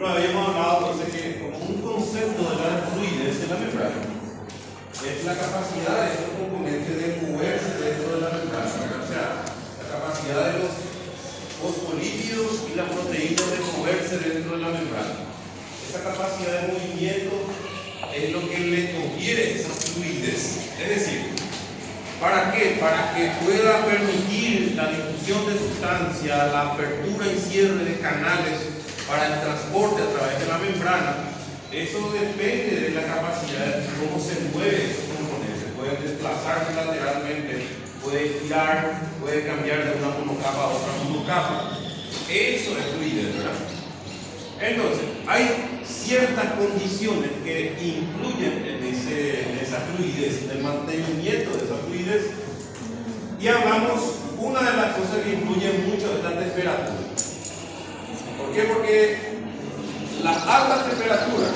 Bueno, habíamos hablado entonces que como un concepto de la fluidez de la membrana es la capacidad de estos componentes de moverse dentro de la membrana, o sea, la capacidad de los fosfolípidos y las proteínas de moverse dentro de la membrana. Esa capacidad de movimiento es lo que le confiere esa fluidez. Es decir, ¿para qué? Para que pueda permitir la difusión de sustancia, la apertura y cierre de canales para el transporte a través de la membrana. Eso depende de la capacidad de cómo se mueven esos componentes. Pueden desplazarse lateralmente, puede girar, puede cambiar de una monocapa a otra monocapa. Eso es fluidez, ¿verdad? Entonces, hay ciertas condiciones que influyen en esa fluidez, en el mantenimiento de esa fluidez. Y hablamos, una de las cosas que influye mucho es la temperatura. ¿Por qué? Porque las altas temperaturas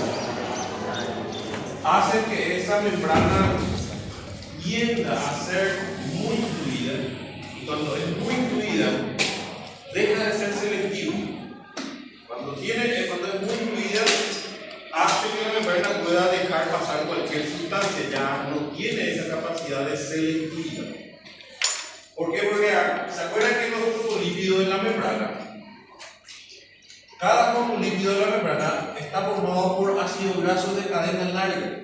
hacen que esa membrana tienda a ser muy fluida, y cuando es muy fluida, deja de ser selectiva. Cuando es muy fluida, hace que la membrana pueda dejar pasar cualquier sustancia, ya no tiene esa capacidad de selectividad. ¿Por qué? Porque ¿se acuerdan que los fosfolípidos de la membrana? Cada fosfolípido de la membrana está formado por ácidos grasos de cadena larga.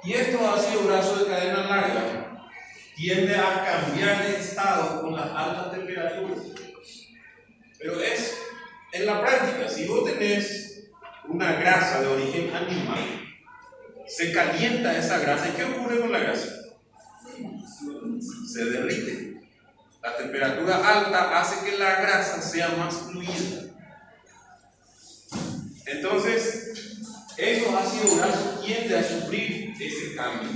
Y estos ácidos grasos de cadena larga tienden a cambiar de estado con las altas temperaturas. Pero es en la práctica, si vos tenés una grasa de origen animal, se calienta esa grasa. ¿Y qué ocurre con la grasa? Se derrite. La temperatura alta hace que la grasa sea más fluida. Entonces, esos ácidos grasos tienden a sufrir ese cambio.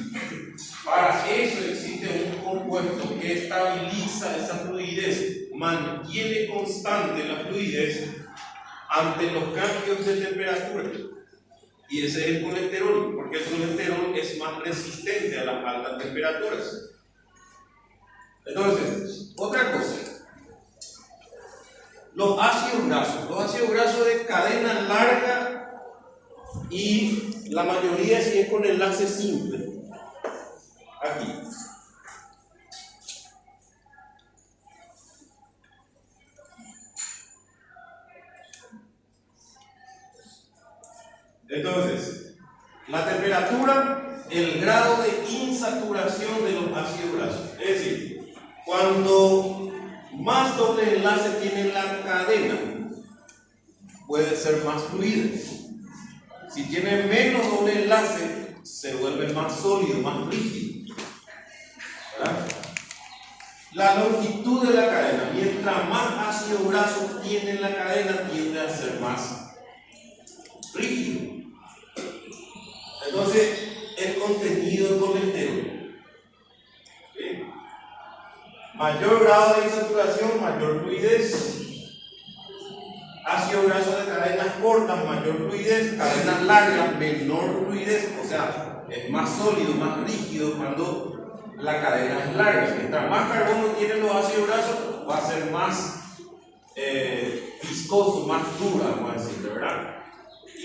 Para eso existe un compuesto que estabiliza esa fluidez, mantiene constante la fluidez ante los cambios de temperatura. Y ese es el colesterol, porque el colesterol es más resistente a las altas temperaturas. Entonces, otra cosa. Los ácidos grasos de cadena larga y la mayoría si es con enlace simple. Aquí. Entonces, la temperatura, el grado de insaturación de los ácidos grasos. Es decir, cuando más doble enlace tiene la cadena, puede ser más fluida. Si tiene menos doble enlace, se vuelve más sólido, más rígido. ¿Verdad? La longitud de la cadena, mientras más ácido graso tiene la cadena, tiende a ser más rígido. Entonces, el contenido de colesterol. ¿Sí? Mayor grado de insaturación, mayor fluidez. Ácido graso de cadenas cortas, mayor fluidez. Cadenas largas, menor fluidez. O sea, es más sólido, más rígido cuando la cadena es larga. Mientras más carbono tienen los ácidos grasos, va a ser más viscoso, más dura, vamos a decir, ¿verdad?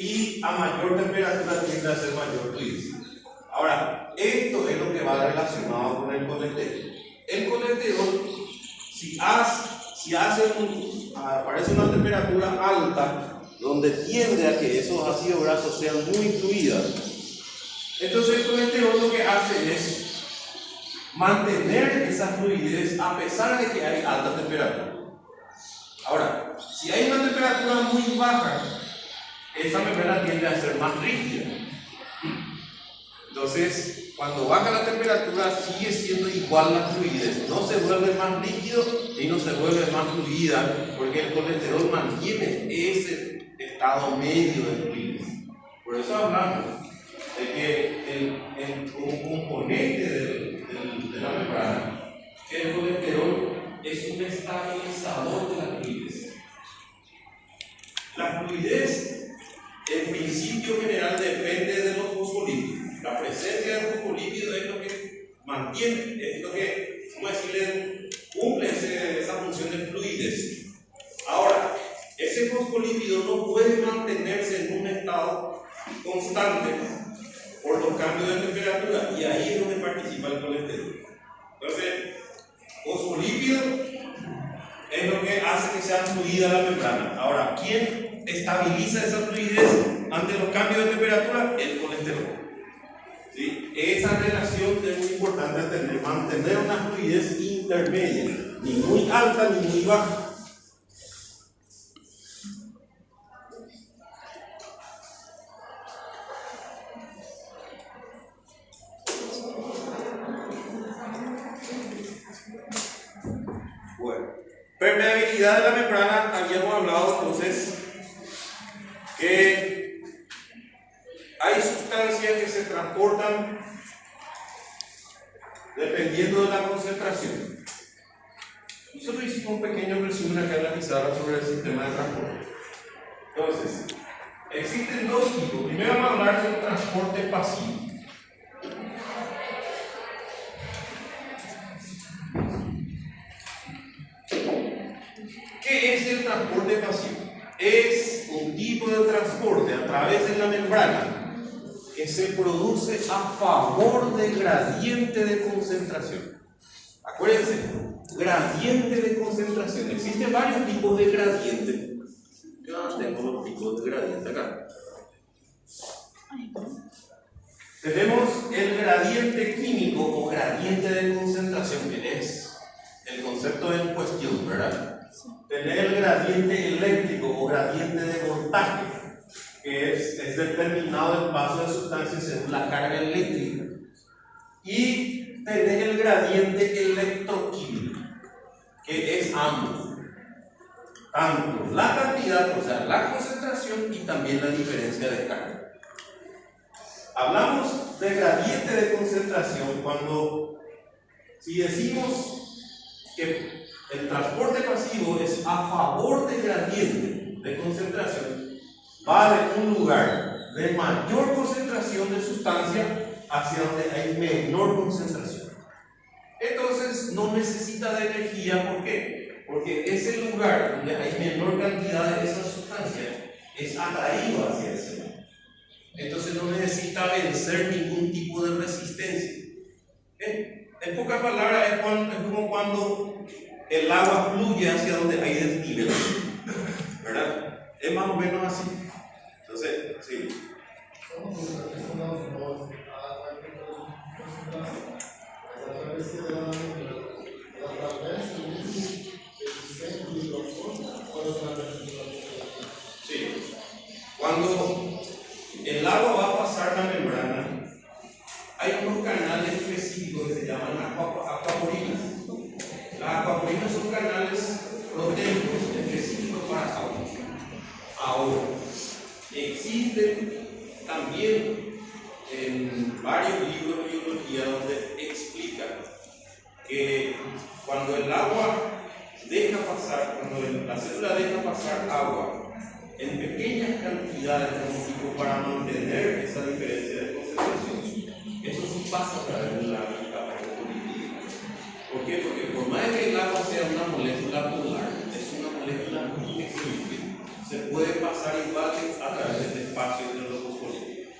Y a mayor temperatura tiende a ser mayor fluidez. Ahora, esto es lo que va relacionado con el colesterol. El colesterol, si aparece una temperatura alta, donde tiende a que esos ácidos grasos sean muy fluidos, entonces el colesterol lo que hace es mantener esa fluidez a pesar de que hay alta temperatura. Ahora, si hay una temperatura muy baja, esa membrana tiende a ser más rígida. Entonces, cuando baja la temperatura, sigue siendo igual la fluidez. No se vuelve más rígido y no se vuelve más fluida, porque el colesterol mantiene ese estado medio de fluidez. Por eso hablamos de que como componente de la membrana, el colesterol es un estabilizador de la fluidez. La fluidez, en principio general, depende de los fosfolípidos. La presencia de fosfolípidos es lo que mantiene, es lo que, ¿cómo decirle?, cumple esa función de fluidez. Ahora, ese fosfolípido no puede mantener constante por los cambios de temperatura, y ahí es donde participa el colesterol. Entonces, fosfolípido es lo que hace que sea fluida la membrana. Ahora, ¿quién estabiliza esa fluidez ante los cambios de temperatura? El colesterol. ¿Sí? Esa relación es muy importante mantener una fluidez intermedia, ni muy alta ni muy baja. Bueno, permeabilidad de la membrana, habíamos hablado entonces que hay sustancias que se transportan dependiendo de la concentración. Nosotros hicimos un pequeño resumen acá en la pizarra sobre el sistema de transporte. Entonces, existen dos tipos. Primero vamos a hablar del transporte pasivo. ¿Qué es el transporte pasivo? Es un tipo de transporte a través de la membrana que se produce a favor del gradiente de concentración. Acuérdense, gradiente de concentración. Existen varios tipos de gradiente. Yo tengo los tipos de gradiente acá. Tenemos el gradiente químico o gradiente de concentración, que es el concepto en cuestión, ¿verdad? Tener el gradiente eléctrico o gradiente de voltaje, que es determinado el paso de sustancias según la carga eléctrica. Y tener el gradiente electroquímico, que es ambos. Tanto la cantidad, o sea, la concentración, y también la diferencia de carga. Hablamos de gradiente de concentración cuando, si decimos que el transporte pasivo es a favor del gradiente de concentración, va de un lugar de mayor concentración de sustancia hacia donde hay menor concentración. Entonces no necesita de energía. ¿Por qué? Porque ese lugar donde hay menor cantidad de esa sustancia es atraído hacia ese lugar. Entonces no necesita vencer ningún tipo de resistencia. En pocas palabras, es como cuando el agua fluye hacia donde hay desnivel, ¿verdad? Es más o menos así. Entonces, sí. Sí. Cuando el agua va a pasar la membrana, hay unos canales específicos que se llaman acuaporinas. Las acuaporinas son canales proteicos específicos para agua. Ahora, existen también en varios libros de biología donde explican que cuando el agua deja pasar, cuando la célula deja pasar agua en pequeñas cantidades como tipo para mantener esa diferencia de concentración, eso sí pasa a través de la capa fosfolípida. ¿Por qué? Porque por más que el agua sea una molécula polar, es una molécula muy equilibrada. Se puede pasar igual a través del espacio de los fosfolípidos.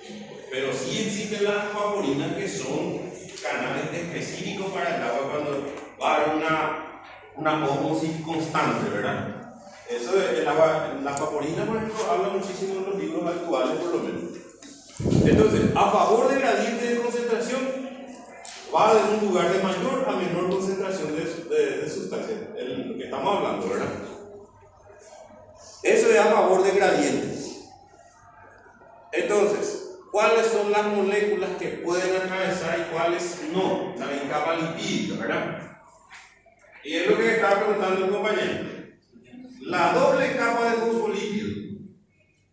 Pero sí existen las acuaporinas que son canales específicos para el agua cuando va a haber una ósmosis constante, ¿verdad? Eso de el agua, la acuaporina, por ejemplo, habla muchísimo en los libros actuales, por lo menos. Entonces, a favor del gradiente de concentración, va de un lugar de mayor a menor concentración de sustancia, lo que estamos hablando, ¿verdad? Eso es a favor del gradiente. Entonces, ¿cuáles son las moléculas que pueden atravesar y cuáles no? La capa lipídica, ¿verdad? Y es lo que estaba preguntando el compañero. La doble capa de fosfolípido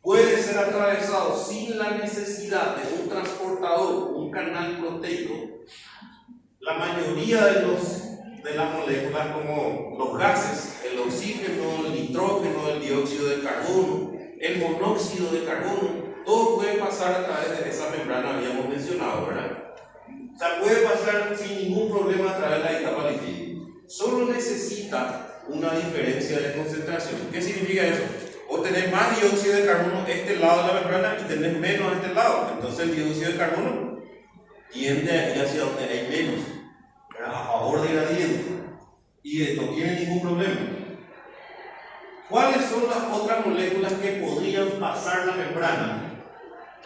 puede ser atravesado sin la necesidad de un transportador, un canal proteico. La mayoría de las moléculas, como los gases, el oxígeno, el nitrógeno, el dióxido de carbono, el monóxido de carbono, todo puede pasar a través de esa membrana, habíamos mencionado, ¿verdad? O sea, puede pasar sin ningún problema a través de la etapa lipídica. Solo necesita una diferencia de concentración. ¿Qué significa eso? Vos tenés más dióxido de carbono este lado de la membrana y tenés menos a este lado. Entonces el dióxido de carbono tiende a ir hacia donde hay menos, ¿verdad? A favor del gradiente. Y no tiene ningún problema. ¿Cuáles son las otras moléculas que podrían pasar la membrana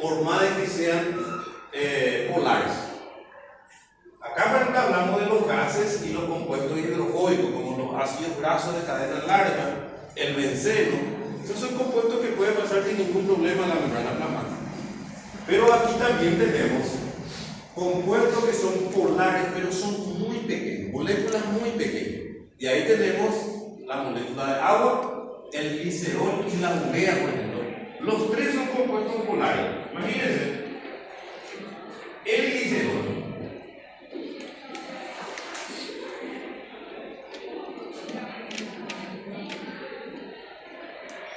por más de que sean polares? Acá, por ejemplo, hablamos de los gases y los compuestos hidrofóbicos, como los ácidos grasos de cadena larga, el benceno. Esos son compuestos que pueden pasar sin ningún problema en la membrana plasmática. Pero aquí también tenemos compuestos que son polares, pero son muy pequeños, moléculas muy pequeñas. Y ahí tenemos la molécula de agua, el glicerol y la urea, por ejemplo. Los tres son compuestos polares. Imagínense, el glicerol.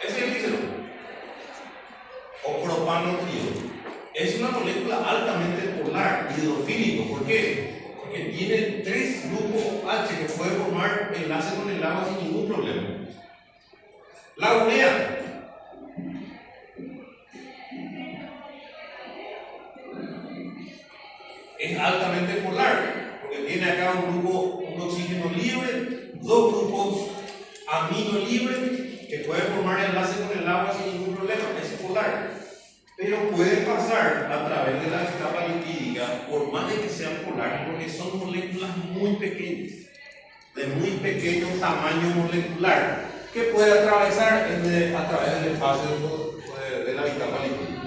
Es el glicerol o propanotrio. Es una molécula altamente polar, hidrofílico. ¿Por qué? Porque tiene 3 grupos H que puede formar enlace con el agua sin ningún problema. La urea es altamente polar, porque tiene acá un oxígeno libre, 2 grupos amino libres que pueden formar enlace con el agua sin ningún problema. Es polar, pero puede pasar a través de la capa lipídica, por más de que sean polares, porque son moléculas muy pequeñas, de muy pequeño tamaño molecular, que puede atravesar a través del espacio de la capa lipídica.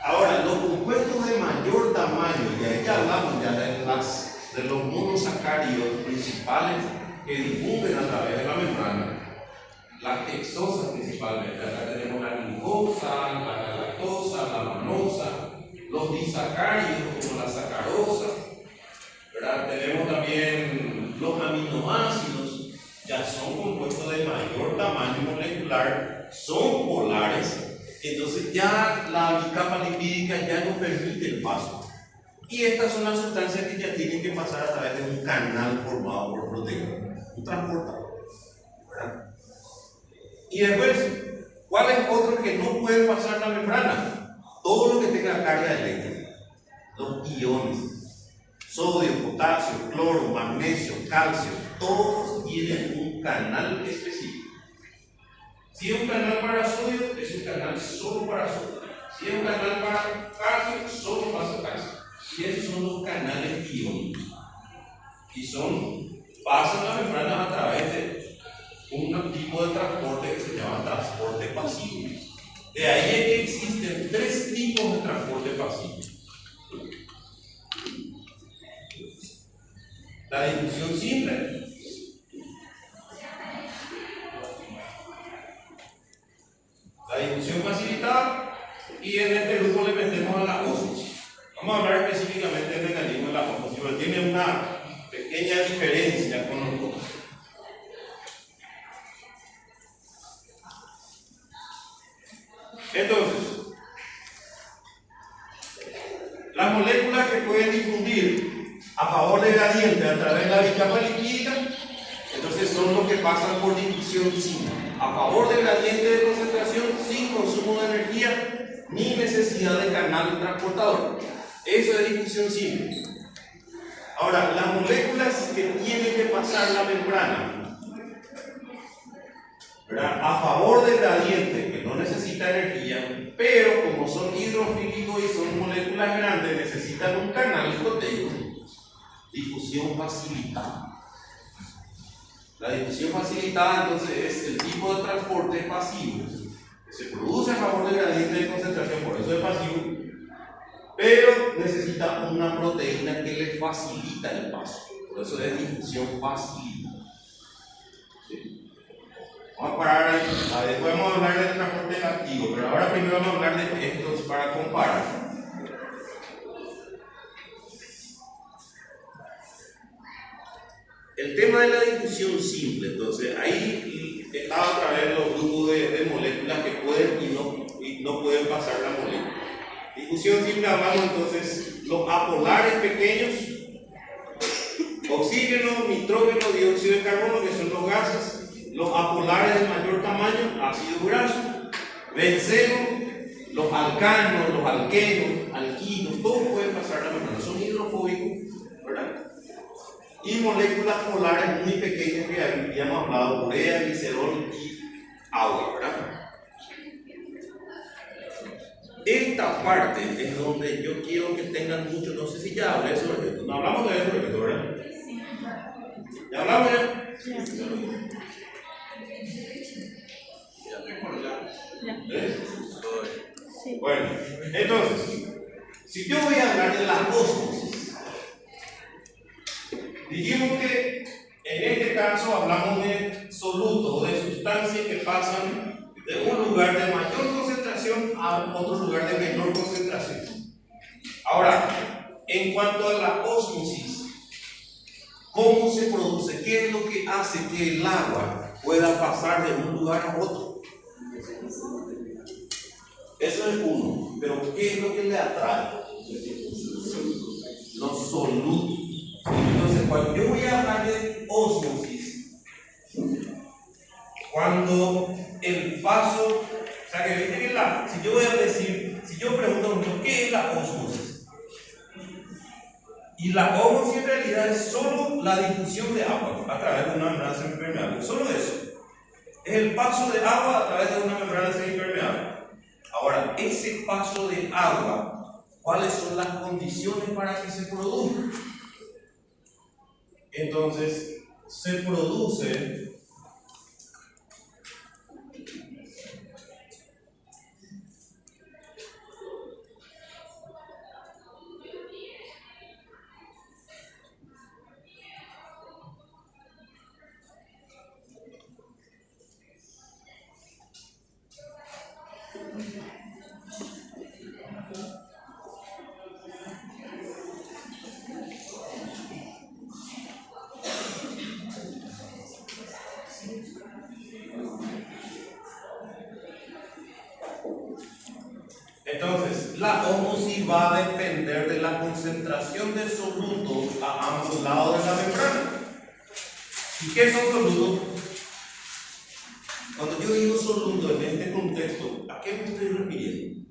Ahora, los compuestos de mayor tamaño, y ahí ya hablamos ya de los monosacáridos principales que difunden a través de la membrana, las hexosas principalmente. Acá tenemos la glucosa, la galactosa, la manosa, los disacáridos como la sacarosa, ¿verdad? Tenemos también los aminoácidos, ya son compuestos de mayor tamaño molecular, son polares. Entonces ya la bicapa lipídica ya no permite el paso. Y estas son las sustancias que ya tienen que pasar a través de un canal formado por proteínas, un transportador, ¿verdad? Y después, ¿cuál es otro que no puede pasar la membrana? Todo lo que tenga carga eléctrica, los iones, sodio, potasio, cloro, magnesio, calcio, todos tienen un canal específico. Si es un canal para sodio, es un canal solo para sodio. Si es un canal para calcio, solo pasa calcio. Y esos son los canales iónicos. Y pasan la membrana a través de un tipo de transporte que se llama transporte pasivo. De ahí es que existen 3 tipos de transporte pasivo. La difusión simple, la difusión facilitada, y en este grupo le metemos a la ósmosis. Vamos a hablar específicamente del mecanismo de la ósmosis, pero tiene una pequeña diferencia con los dos. Entonces, las moléculas que pueden difundir a favor del gradiente a través de la bicapa lipídica, entonces son los que pasan por difusión simple, a favor del gradiente de concentración sin consumo de energía ni necesidad de canal transportador. Eso es difusión simple. Ahora, las moléculas que tienen que pasar la membrana, ¿verdad?, a favor del gradiente, que no necesita energía, pero como son hidrofílicos y son moléculas grandes, necesitan un canal proteico. Difusión facilitada. La difusión facilitada, entonces, es el tipo de transporte pasivo que se produce a favor del gradiente de concentración, por eso es pasivo, pero necesita una proteína que le facilita el paso, por eso es difusión facilitada. ¿Sí? Vamos a parar ahí. Después vamos a hablar del transporte activo, pero ahora primero vamos a hablar de estos para comparar. El tema de la difusión simple, entonces ahí está otra vez los grupos de moléculas que pueden y no pueden pasar la molécula. Difusión simple, hablamos entonces los apolares pequeños, oxígeno, nitrógeno, dióxido de carbono, que son los gases, los apolares de mayor tamaño, ácido graso, benceno, los alcanos, los alquenos, alquinos, todos pueden pasar la membrana, son hidrofóbicos, ¿verdad? Y moléculas polares muy pequeñas que habíamos hablado, urea, glicerol y agua, ¿verdad? Esta parte es donde yo quiero que tengan mucho, no sé si ya hablé sobre esto, no hablamos de esto, ¿verdad? ¿Ya hablamos ya? Ya me acordé. Sí. Bueno, entonces, si yo voy a hablar de la ósmosis, dijimos que en este caso hablamos de solutos, de sustancias que pasan de un lugar de mayor concentración a otro lugar de menor concentración. Ahora, en cuanto a la ósmosis, ¿cómo se produce? ¿Qué es lo que hace que el agua pueda pasar de un lugar a otro? Eso es uno, pero ¿qué es lo que le atrae? Los solutos. Entonces, cuando yo voy a hablar de ósmosis, cuando el paso, o sea que viste que si yo voy a decir, si yo pregunto, ¿qué es la ósmosis? Y la ósmosis en realidad es solo la difusión de agua a través de una membrana semipermeable, solo eso. Es el paso de agua a través de una membrana semipermeable. Ahora, ese paso de agua, ¿cuáles son las condiciones para que se produzca? Entonces, se produce Entonces, la ósmosis va a depender de la concentración de solutos a ambos lados de la membrana. ¿Y qué son solutos? Cuando yo digo soluto en este contexto, ¿a qué me estoy refiriendo?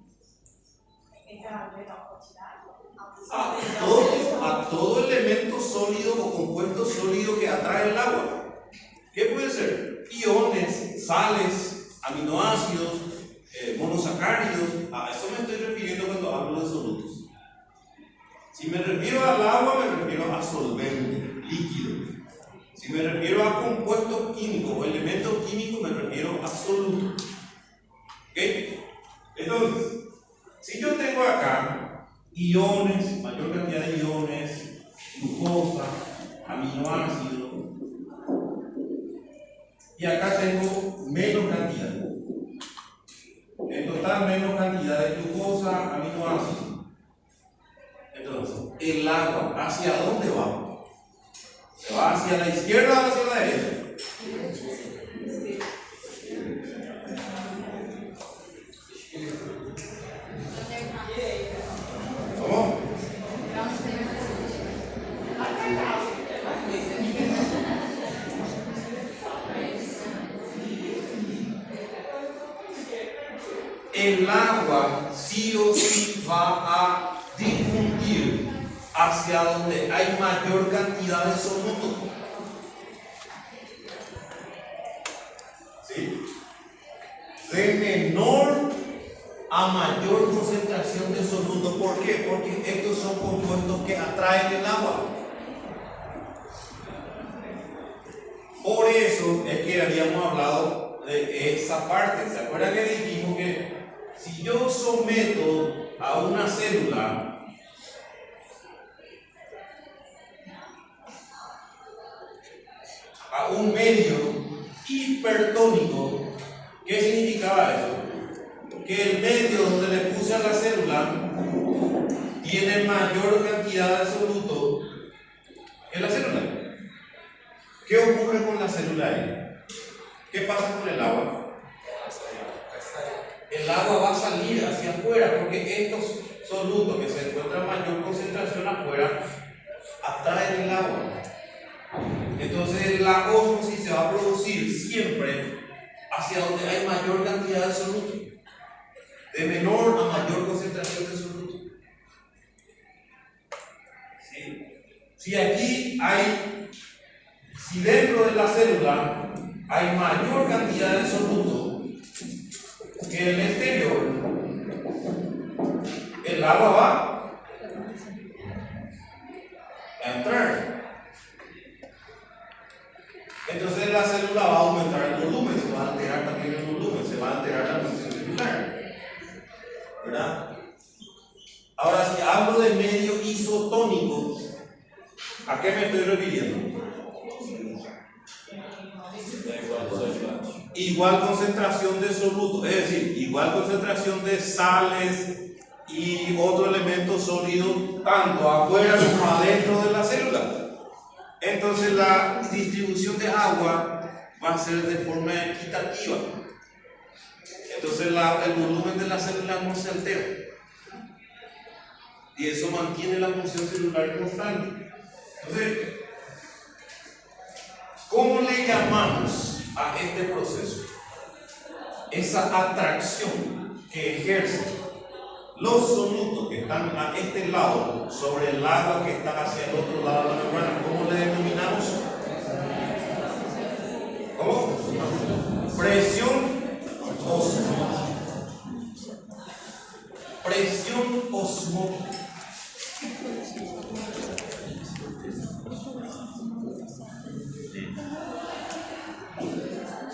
A todo elemento sólido o compuesto sólido que atrae el agua. ¿Qué puede ser? Iones, sales, aminoácidos, monosacáridos. A eso me estoy refiriendo cuando hablo de solutos. Si me refiero al agua, me refiero a solvente, líquido. Si me refiero a compuestos químicos o elementos químicos, me refiero a solutos. ¿Ok? Entonces, si yo tengo acá iones, mayor cantidad de iones, glucosa, aminoácidos, y acá tengo menos cantidad. En total, menos cantidad de glucosa, aminoácidos. Entonces, el agua, ¿hacia dónde va? ¿Se va hacia la izquierda o hacia la derecha? ¿Cómo? El agua sí o sí va a difundir hacia donde hay mayor cantidad de solutos. ¿Sí? De menor a mayor concentración de solutos. ¿Por qué? Porque estos son compuestos que atraen el agua. Por eso es que habíamos hablado de esa parte. ¿Se acuerdan que dijimos que si yo someto a una célula a un medio hipertónico, ¿qué significaba eso? Que el medio donde le puse a la célula tiene mayor cantidad de soluto que la célula. ¿Qué ocurre con la célula ahí? ¿Qué pasa con el agua? El agua va a salir hacia afuera porque estos solutos que se encuentran en mayor concentración afuera atraen el agua. Entonces la ósmosis se va a producir siempre hacia donde hay mayor cantidad de soluto, de menor a mayor concentración de soluto. ¿Sí? Si dentro de la célula hay mayor cantidad de soluto que el exterior, el agua va a entrar. Entonces la célula va a aumentar el volumen, se va a alterar también el volumen, se va a alterar la función celular, ¿verdad? Ahora, si hablo de medio isotónico, ¿a qué me estoy refiriendo? Igual concentración de soluto, es decir, igual concentración de sales y otro elemento sólido, tanto afuera como adentro de la célula. Entonces la distribución de agua va a ser de forma equitativa. Entonces el volumen de la célula no se altera. Y eso mantiene la función celular constante. Entonces, ¿cómo le llamamos a este proceso? Esa atracción que ejerce los solutos que están a este lado sobre el agua que está hacia el otro lado de la membrana, ¿cómo le denominamos? ¿Cómo? Presión osmótica. Presión osmótica.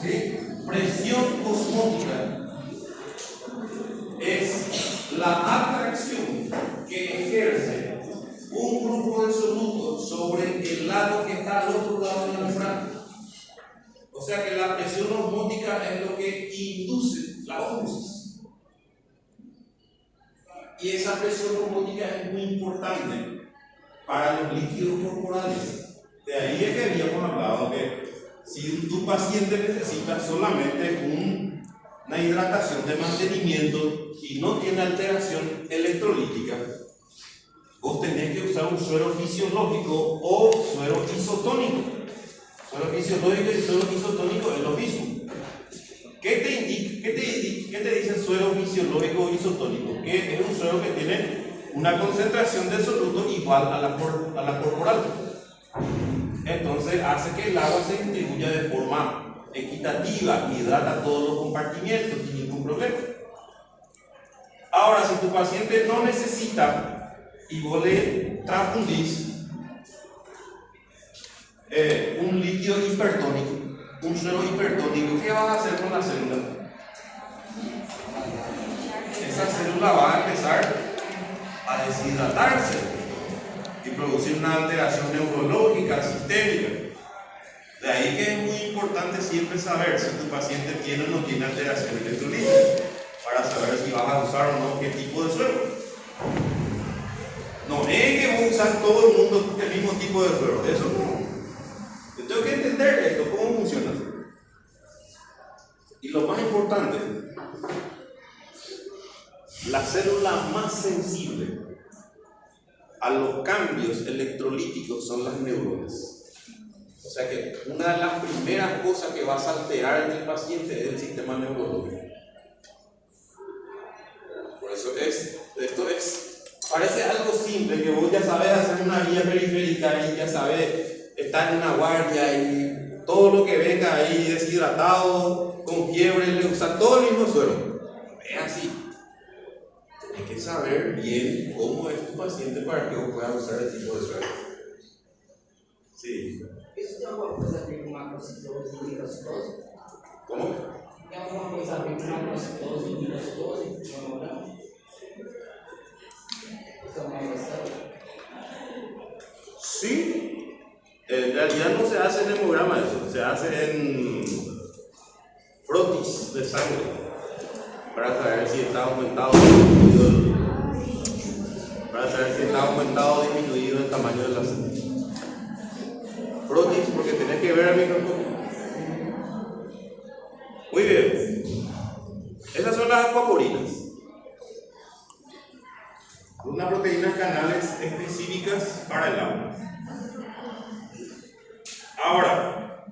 ¿Sí? Presión osmótica es la atracción que ejerce un grupo de solutos sobre el lado que está al otro lado de la membrana. O sea que la presión osmótica es lo que induce la ósmosis. Y esa presión osmótica es muy importante para los líquidos corporales. De ahí es que habíamos hablado que si tu paciente necesita solamente una hidratación de mantenimiento y no tiene alteración electrolítica, vos tenés que usar un suero fisiológico o suero isotónico. Suero fisiológico y suero isotónico es lo mismo. ¿Qué te dice el suero fisiológico o isotónico? Que es un suero que tiene una concentración de soluto igual a la corporal. Entonces hace que el agua se distribuya de forma equitativa, hidrata todos los compartimientos sin ningún problema. Ahora, si tu paciente no necesita y vos le transfundís un líquido hipertónico, un suero hipertónico, ¿qué vas a hacer con la célula? Esa célula va a empezar a deshidratarse y producir una alteración neurológica, sistémica. De ahí que es muy importante siempre saber si tu paciente tiene o no tiene alteración electrolítica, para saber si vas a usar o no qué tipo de suero. No es que vos usar todo el mundo el mismo tipo de suero, eso no. Yo tengo que entender esto, cómo funciona. Y lo más importante, la célula más sensible a los cambios electrolíticos son las neuronas. O sea que una de las primeras cosas que vas a alterar en el paciente es el sistema neurológico. Por eso parece algo simple, que vos ya sabes hacer una vía periférica y ya sabes estar en una guardia y todo lo que venga ahí deshidratado, con fiebre, le usa todo el mismo suero. Es así. Hay que saber bien cómo es tu paciente para que vos puedas usar el tipo de suero. Sí. ¿Isso tem alguma coisa a ver com macrocitose e microcitose? ¿Cómo? Tem alguma coisa a ver com macrocitose e microcitose? Não. Então, Sí. En realidad no se hace en hemograma eso, se hace en frotis de sangre para saber si está aumentado o disminuido, el tamaño de la célula. Frotis porque tenés que ver al microscopio. Muy bien. Esas son las acuaporinas. Unas proteínas canales específicas para el agua. Ahora,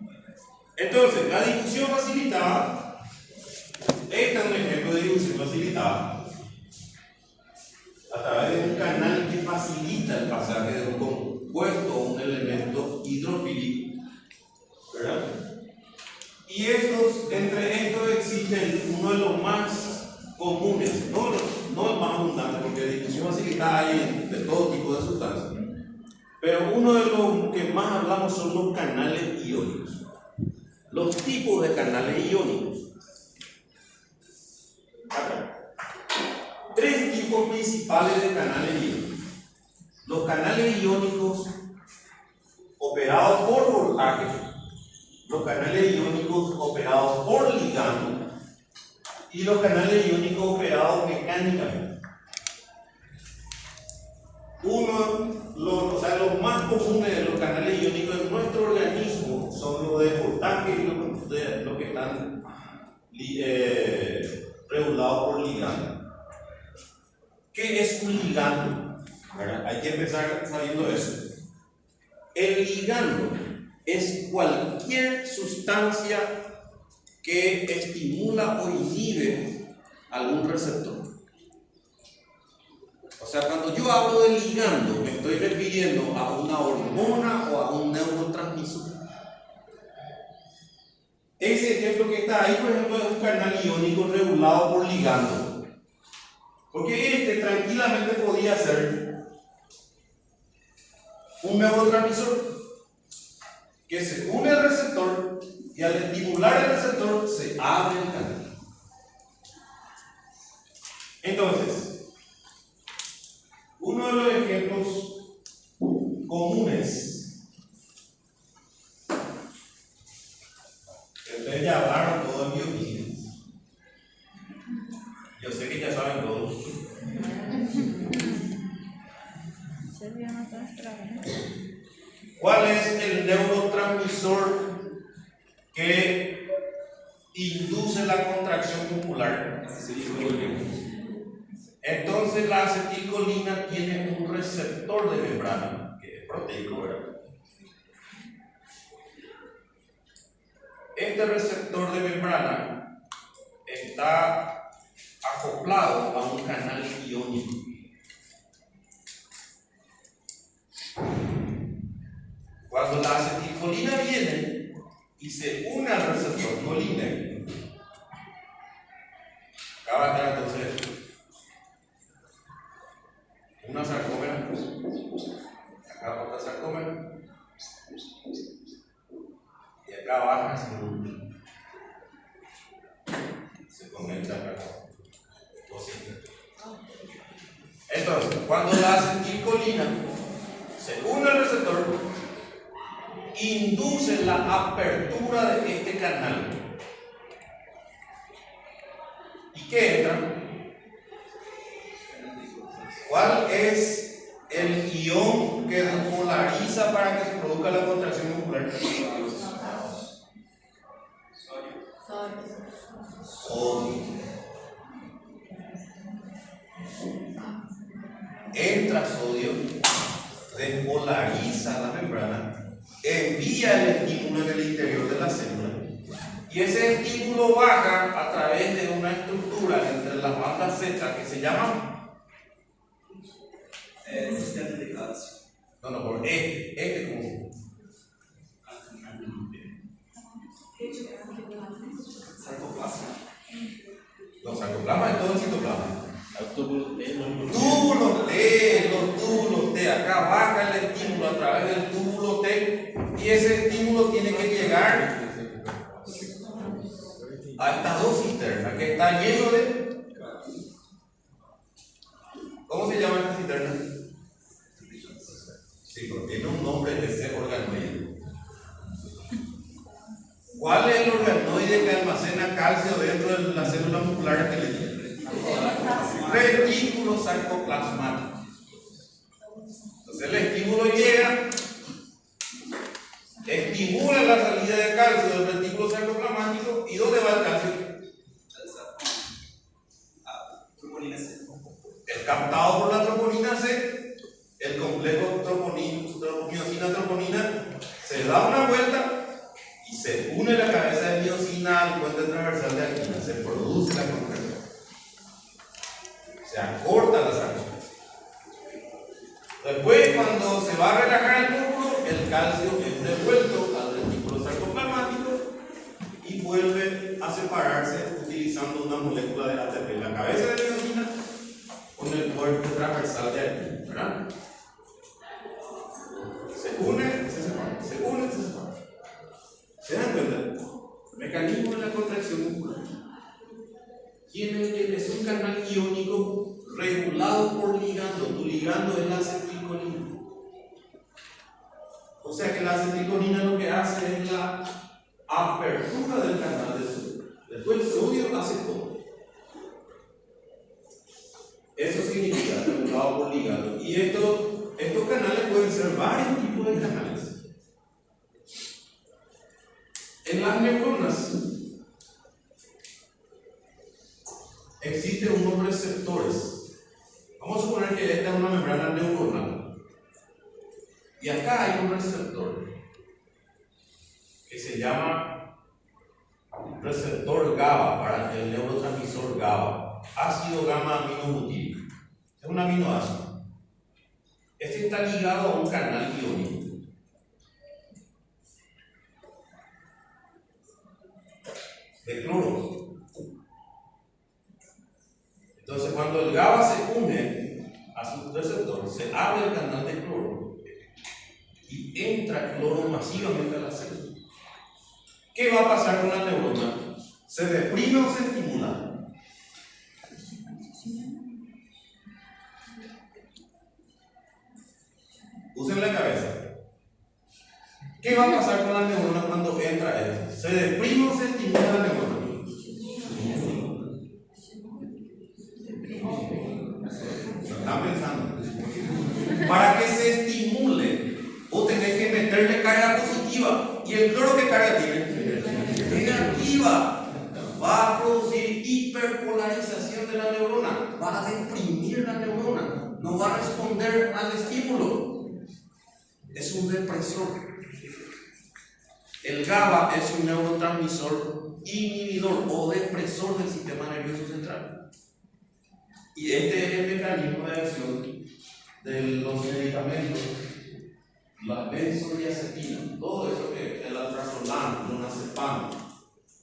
entonces, la difusión facilitada, este es un ejemplo de difusión facilitada, a través de un canal que facilita el pasaje de un compuesto o un elemento hidrofílico, ¿verdad? Y entre estos existen uno de los más comunes, no el más abundante, porque de difusión facilitada hay de todo tipo de sustancias, pero uno de los que más hablamos son los canales iónicos. Los tipos de canales iónicos. Acá. 3 tipos principales de canales iónicos. Los canales iónicos operados por voltaje, los canales iónicos operados por ligando y los canales iónicos operados mecánicamente. Los más comunes de los canales iónicos en nuestro organismo son los de voltaje y los que están regulados por ligando. ¿Qué es un ligando? Hay que empezar sabiendo eso. El ligando es cualquier sustancia que estimula o inhibe algún receptor. O sea, cuando yo hablo de ligando, me estoy refiriendo a una hormona o a un neurotransmisor. Ese ejemplo que está ahí, por ejemplo, es un canal iónico regulado por ligando. Porque tranquilamente podía ser un neurotransmisor que se une al receptor y al estimular el receptor se abre el canal. Entonces, uno de los ejemplos comunes, que ustedes ya hablaron todo en bioquímica, yo sé que ya saben todo. ¿Cuál es el neurotransmisor que induce la contracción muscular? Entonces la acetilcolina tiene un receptor de membrana, que es proteico, ¿verdad? Este receptor de membrana está acoplado a un canal iónico. Cuando la acetilcolina viene y se une al receptor colínico, acá va a quedar entonces una sarcómera, acá otra sarcómera, y acá baja se conecta acá. Entonces, cuando la acetilcolina se une al receptor, induce la apertura de este canal. ¿Y qué entra? ¿Cuál es el ion que despolariza para que se produzca la contracción muscular? Sodio. Entra sodio, despolariza la membrana, envía el estímulo en el interior de la célula y ese estímulo baja a través de una estructura entre las bandas Z que se llama sistema de calcio. No, por este como sarcoplasma. Los sarcoplasmas es todo el citoplasma. Los túbulos T, acá baja el estímulo a través del túbulo T y ese estímulo tiene que llegar a estas dos cisternas que están lleno de. ¿Cómo se llama esta cisterna? Sí, porque tiene un nombre de ese organoide. ¿Cuál es el organoide que almacena calcio dentro de las células musculares que le tienen? Retículo sarcoplasmático. Entonces el estímulo llega, estimula la salida de calcio del retículo sarcoplasmático. ¿Y dónde va el calcio? Es captado por la troponina C. El complejo miosina-troponina se da una vuelta une la cabeza de miosina al puente transversal de actina, se produce la contracción. Se acorta las acciones. Después, cuando se va a relajar el músculo, el calcio es devuelto al retículo sarcoplasmático y vuelve a separarse utilizando una molécula de ATP. La cabeza de miosina con el puente transversal de actina, ¿verdad? Se une y se separa, se une y se separa. ¿Se dan cuenta? Mecanismo de la contracción muscular. Es un canal iónico regulado por ligando. Tu ligando es la acetilcolina. O sea que la acetilcolina lo que hace es la apertura del canal de sodio. Después el sodio hace todo. Eso significa regulado por ligando. Y estos canales pueden ser varios tipos de canales. En las neuronas existen unos receptores. Vamos a suponer que esta es una membrana neuronal. Y acá hay un receptor que se llama receptor GABA para el neurotransmisor GABA, ácido gamma aminobutírico. Es un aminoácido. Este está ligado a un canal iónico. De cloro. Entonces, cuando el GABA se une a su receptor, se abre el canal de cloro y entra cloro masivamente a la célula. ¿Qué va a pasar con la neurona? ¿Se deprime o se estimula? Usen la cabeza. ¿Qué va a pasar con la neurona cuando entra esto? ¿Se deprime o se estimula la neurona? Están pensando. Para que se estimule, vos tenés que meterle carga positiva. ¿Y el cloro qué carga tiene? Negativa. Va a producir hiperpolarización de la neurona. Va a deprimir la neurona. No va a responder al estímulo. Es un depresor. El GABA es un neurotransmisor inhibidor o depresor del sistema nervioso central. Y este es el mecanismo de acción de los medicamentos, la benzodiazepina, todo eso que el alprazolam, clonazepam,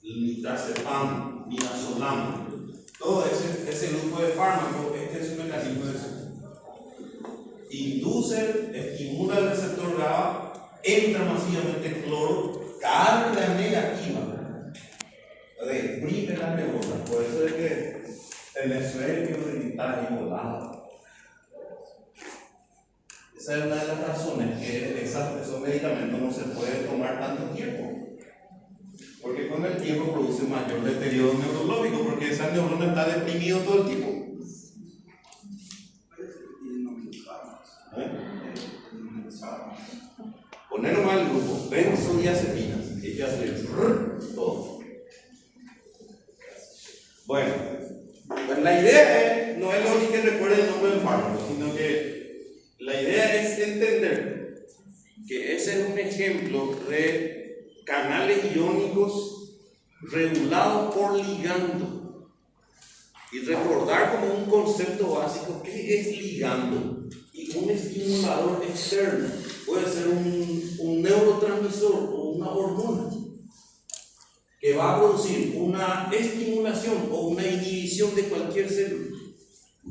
el nitrazepam, midazolam, todo ese grupo de fármacos, este es un mecanismo de acción. Induce, estimula el receptor GABA, entra masivamente cloro, carga negativa, deprime las neuronas. Por eso es que el sueño está ahí volado. Esa es una de las razones que esos medicamentos no se pueden tomar tanto tiempo, porque con el tiempo produce mayor deterioro neurológico, porque esa neurona está deprimido todo el tiempo. Poner nomás el grupo benzodiazepinas y ya se todo. Bueno, pues la idea no es lo único que recuerde el nombre del fármaco, sino que la idea es entender que ese es un ejemplo de canales iónicos regulados por ligando y recordar como un concepto básico qué es ligando. Y un estimulador externo puede ser un neurotransmisor o una hormona que va a producir una estimulación o una inhibición de cualquier célula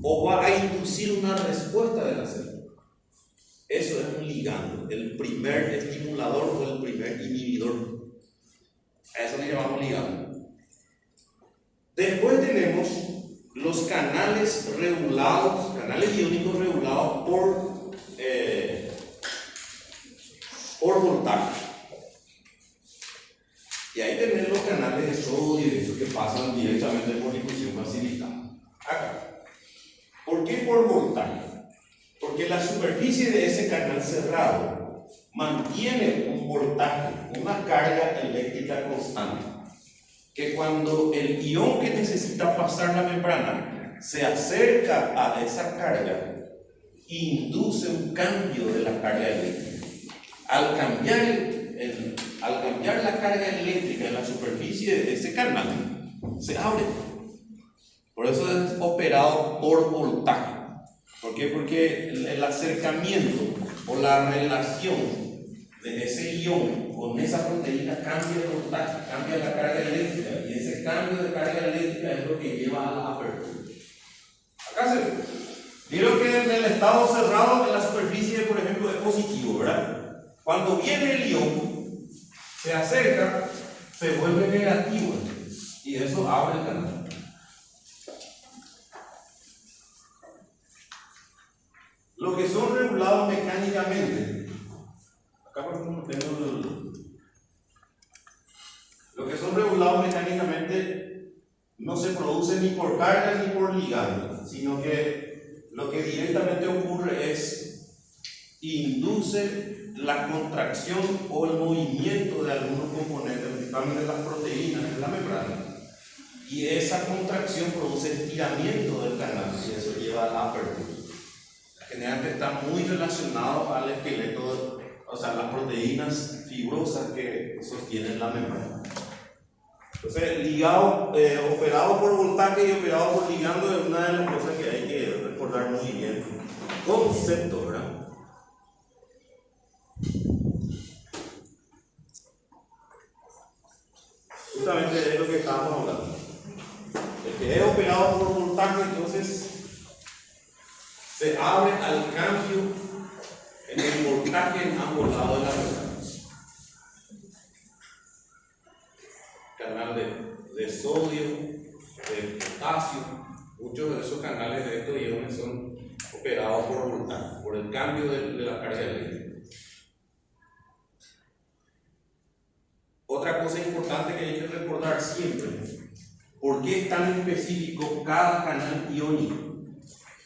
o va a inducir una respuesta de la célula. Eso es un ligando, el primer estimulador o el primer inhibidor. A eso le llamamos ligando. Después tenemos los canales regulados, canales iónicos regulados por voltaje. Y ahí tenemos los canales de sodio y eso que pasan directamente por difusión facilitada. Acá. ¿Por qué por voltaje? Porque la superficie de ese canal cerrado mantiene un voltaje, una carga eléctrica constante, que cuando el ion que necesita pasar la membrana se acerca a esa carga, induce un cambio de la carga eléctrica. Al cambiar al cambiar la carga eléctrica en la superficie de ese canal, se abre. Por eso es operado por voltaje. ¿Por qué? Porque el acercamiento o la relación de ese ion con esa proteína cambia el voltaje, cambia la carga eléctrica, y ese cambio de carga eléctrica es lo que lleva a la apertura. Acá se ve. Vieron que en el estado cerrado, en la superficie, por ejemplo, es positivo, ¿verdad? Cuando viene el ion, se acerca, se vuelve negativo, y eso abre el canal. Lo que son regulados mecánicamente, acá por ejemplo tengo lo que son regulados mecánicamente no se produce ni por carga ni por ligando, sino que lo que directamente ocurre es induce la contracción o el movimiento de algunos componentes, principalmente las proteínas de la membrana, y esa contracción produce estiramiento del canal y eso lleva a la apertura. Generalmente está muy relacionado al esqueleto, o sea, las proteínas fibrosas que sostienen la membrana. Entonces, ligado, operado por voltaje y operado por ligando es una de las cosas que hay que recordar muy bien. Concepto, ¿verdad? Justamente es lo que estábamos hablando. El que es operado por voltaje, entonces se abre al cambio en el voltaje en ambos lados de la membrana. Canal de sodio, de potasio, muchos de esos canales de estos iones son operados por voltaje, por el cambio de la carga eléctrica. Otra cosa importante que hay que recordar siempre, ¿por qué es tan específico cada canal iónico?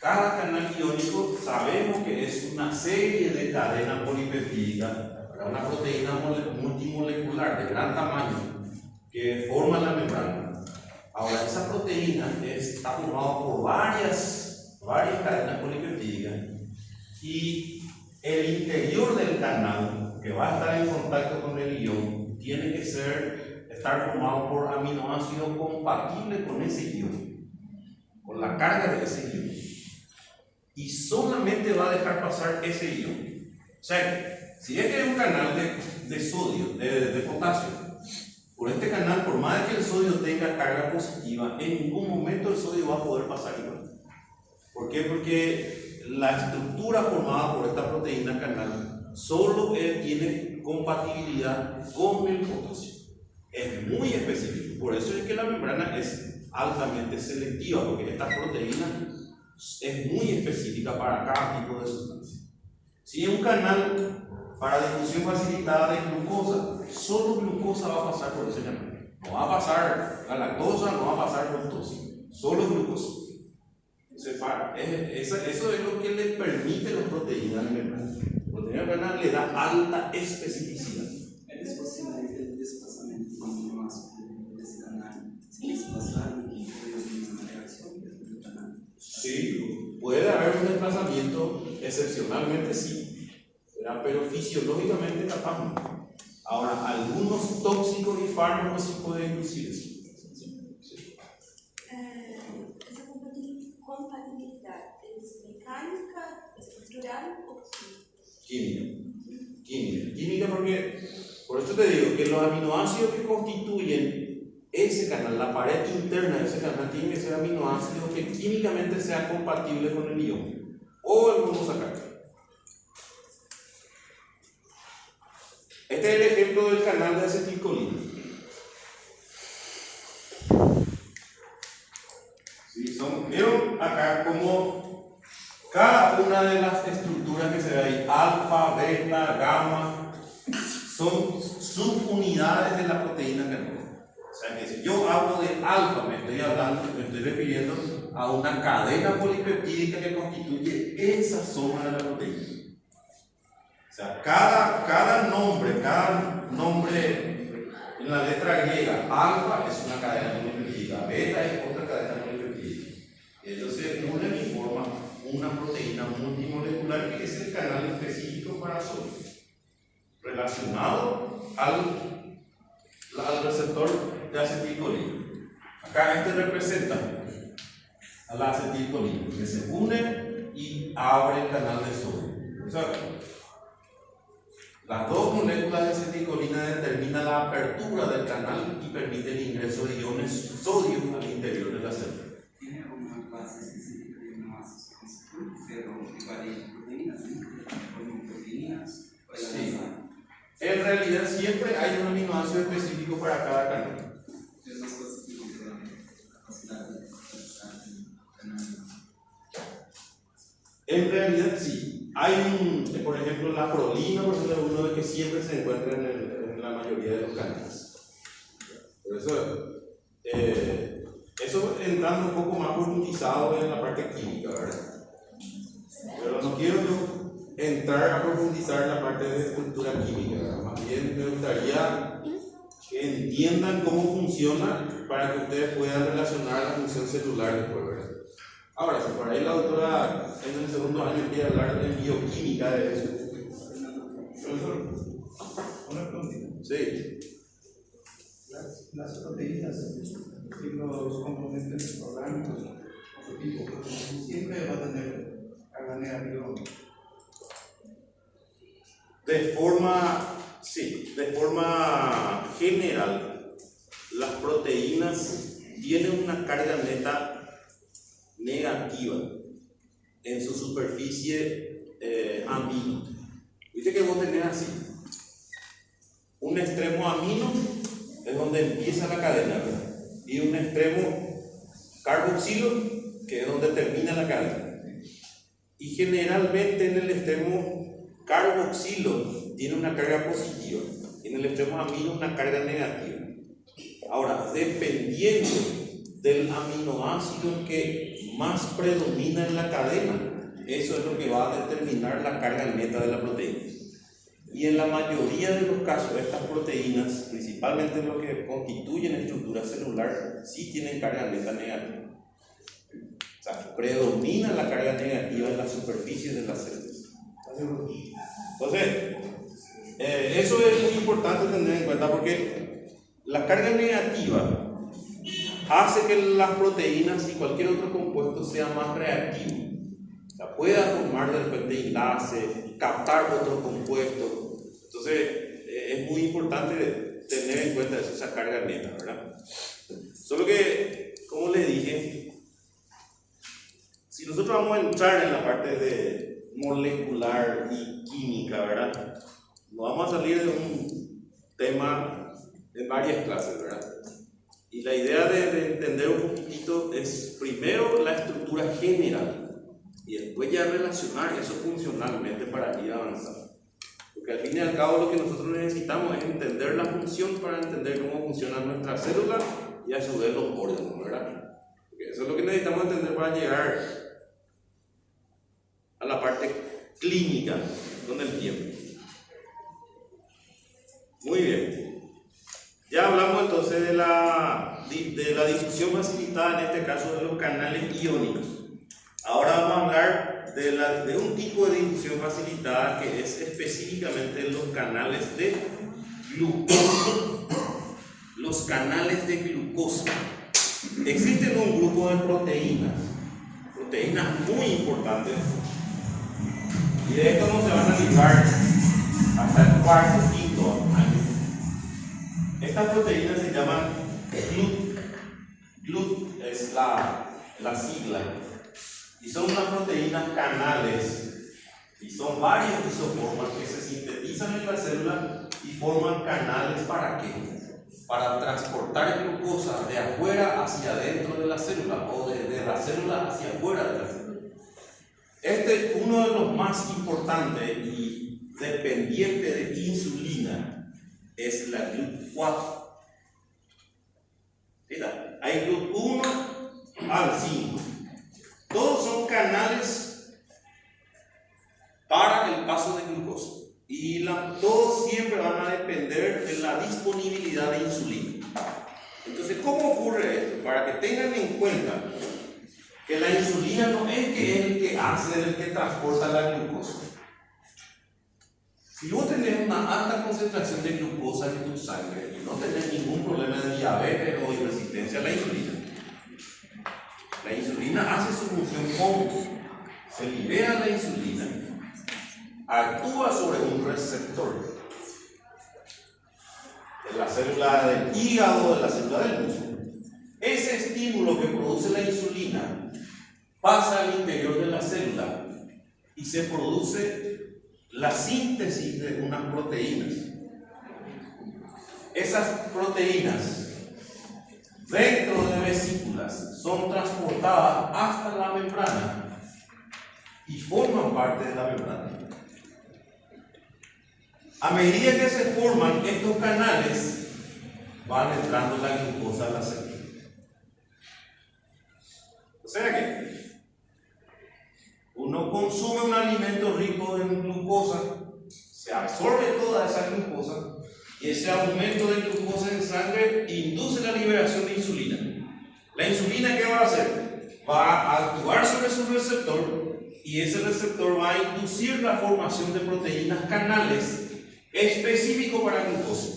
Cada canal iónico sabemos que es una serie de cadenas polipeptídicas para una proteína multimolecular de gran tamaño que forma la membrana. Ahora, esa proteína está formada por varias cadenas polipeptídicas y el interior del canal que va a estar en contacto con el ion tiene que estar formado por aminoácidos compatibles con ese ion, con la carga de ese ion. Y solamente va a dejar pasar ese ion. O sea, si es que es un canal de sodio, de potasio, por este canal, por más que el sodio tenga carga positiva, en ningún momento el sodio va a poder pasar igual. ¿Por qué? Porque la estructura formada por esta proteína canal solo tiene compatibilidad con el potasio. Es muy específico. Por eso es que la membrana es altamente selectiva, porque esta proteína es muy específica para cada tipo de sustancia. Si es un canal para difusión facilitada de glucosa, solo glucosa va a pasar por ese canal. No va a pasar galactosa, no va a pasar fructosa, solo glucosa. Eso es lo que le permite a las proteínas de membrana. La proteína de membrana le da alta especificidad. ¿Es posible el desplazamiento de ese canal? ¿Se desplazar y puede una reacción del canal? Sí, puede haber un desplazamiento, excepcionalmente sí, pero fisiológicamente capaz no. Ahora, algunos tóxicos y fármacos sí pueden inducir eso. ¿Esa compatibilidad es mecánica, estructural o química? Química porque, por eso te digo que los aminoácidos que constituyen ese canal, la pared interna de ese canal, tienen que ser aminoácidos que químicamente sean compatibles con el ion o el monosacárido. Este es el ejemplo del canal de acetilcolina. ¿Sí? ¿Vieron acá como cada una de las estructuras que se ve ahí, alfa, beta, gamma, son subunidades de la proteína canal? O sea que si yo hablo de alfa, me estoy refiriendo a una cadena polipeptídica que constituye esa zona de la proteína. O sea, cada nombre en la letra griega, alfa es una cadena polipeptídica, beta es otra cadena polipeptídica. Entonces, unen y forman una proteína multimolecular que es el canal específico para sodio, relacionado a al receptor de acetilcolina. Acá este representa a la acetilcolina, que se une y abre el canal de sodio. O sea, las dos moléculas de acetilcolina determinan la apertura del canal y permiten el ingreso de iones sodio al interior de la célula. ¿Tiene alguna clase específica de aminoácidos que se pero varía en proteínas, ¿sí? Como proteínas, Sí. En realidad siempre hay un aminoácido específico para cada canal. Es más específico que la capacidad de procesar el canal. En realidad sí. Hay por ejemplo, la prolina, por ejemplo, uno de que siempre se encuentra en la mayoría de los canales. Por eso entrando un poco más profundizado en la parte química, ¿verdad? Pero no quiero yo entrar a profundizar en la parte de estructura química, ¿verdad? Más bien me gustaría que entiendan cómo funciona para que ustedes puedan relacionar la función celular después, ¿verdad? Ahora, si por ahí la doctora en el segundo año quiere hablar de bioquímica de eso. Profesor, una preguntita. Sí. Las proteínas y los componentes orgánicos, otro tipo, siempre va a tener carga negativa. De forma general, las proteínas tienen una carga neta negativa en su superficie amino. Viste que vos tenés así un extremo amino es donde empieza la cadena, ¿verdad? Y un extremo carboxilo que es donde termina la cadena. Y generalmente en el extremo carboxilo tiene una carga positiva, en el extremo amino una carga negativa. Ahora, dependiendo del aminoácido que más predomina en la cadena, eso es lo que va a determinar la carga neta de la proteína. Y en la mayoría de los casos, estas proteínas, principalmente lo que constituyen estructura celular, sí tienen carga neta negativa. O sea, predomina la carga negativa en la superficie de las células. Entonces, eso es muy importante tener en cuenta porque la carga negativa hace que las proteínas y cualquier otro compuesto sea más reactivo. O sea, pueda formar de repente enlace, captar otro compuesto. Entonces, es muy importante tener en cuenta eso, esa carga neta, ¿verdad? Solo que, como le dije, si nosotros vamos a entrar en la parte de molecular y química, ¿verdad? Nos vamos a salir de un tema en varias clases, ¿verdad? Y la idea de entender un poquitito es primero la estructura general y después ya relacionar eso funcionalmente para ir avanzando. Porque al fin y al cabo lo que nosotros necesitamos es entender la función para entender cómo funciona nuestra célula y a su vez los órganos, ¿verdad? Porque eso es lo que necesitamos entender para llegar a la parte clínica con el tiempo. Muy bien. Ya hablamos entonces de la difusión facilitada, en este caso de los canales iónicos. Ahora vamos a hablar de un tipo de difusión facilitada que es específicamente los canales de glucosa. Los canales de glucosa. Existen un grupo de proteínas muy importantes, y de esto no se van a analizar hasta el cuarto, quinto año. Estas proteínas se llaman GLUT. GLUT es la sigla. Y son unas proteínas canales. Y son varios isoformas que se sintetizan en la célula y forman canales ¿para qué? Para transportar glucosa de afuera hacia adentro de la célula o desde la célula hacia afuera de la célula. Este es uno de los más importantes y dependiente de insulina. Es la GLUT4. Mira, hay GLUT1 al 5. Todos son canales para el paso de glucosa. Y todos siempre van a depender de la disponibilidad de insulina. Entonces, ¿cómo ocurre esto? Para que tengan en cuenta que la insulina no es que es el que hace, el que transporta la glucosa, Si vos tenés una alta concentración de glucosa en tu sangre y no tenés ningún problema de diabetes o de resistencia a la insulina hace su función como se libera la insulina, actúa sobre un receptor de la célula del hígado, de la célula del músculo. Ese estímulo que produce la insulina pasa al interior de la célula y se produce la síntesis de unas proteínas. Esas proteínas dentro de vesículas son transportadas hasta la membrana y forman parte de la membrana. A medida que se forman estos canales, van entrando la glucosa a la célula. O sea que uno consume un alimento rico en glucosa, se absorbe toda esa glucosa y ese aumento de glucosa en sangre induce la liberación de insulina. La insulina, ¿qué va a hacer? Va a actuar sobre su receptor y ese receptor va a inducir la formación de proteínas canales específicos para glucosa,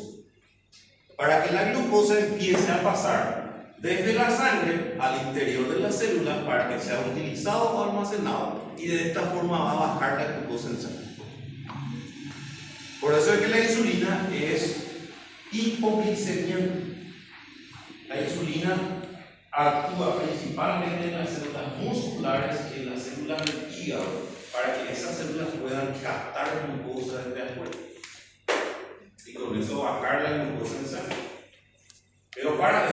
para que la glucosa empiece a pasar desde la sangre al interior de las células para que sea utilizado o almacenado y de esta forma va a bajar la glucosa en sangre. Por eso es que la insulina es hipoglicemiante. La insulina actúa principalmente en las células musculares y en las células del hígado para que esas células puedan captar glucosa desde afuera.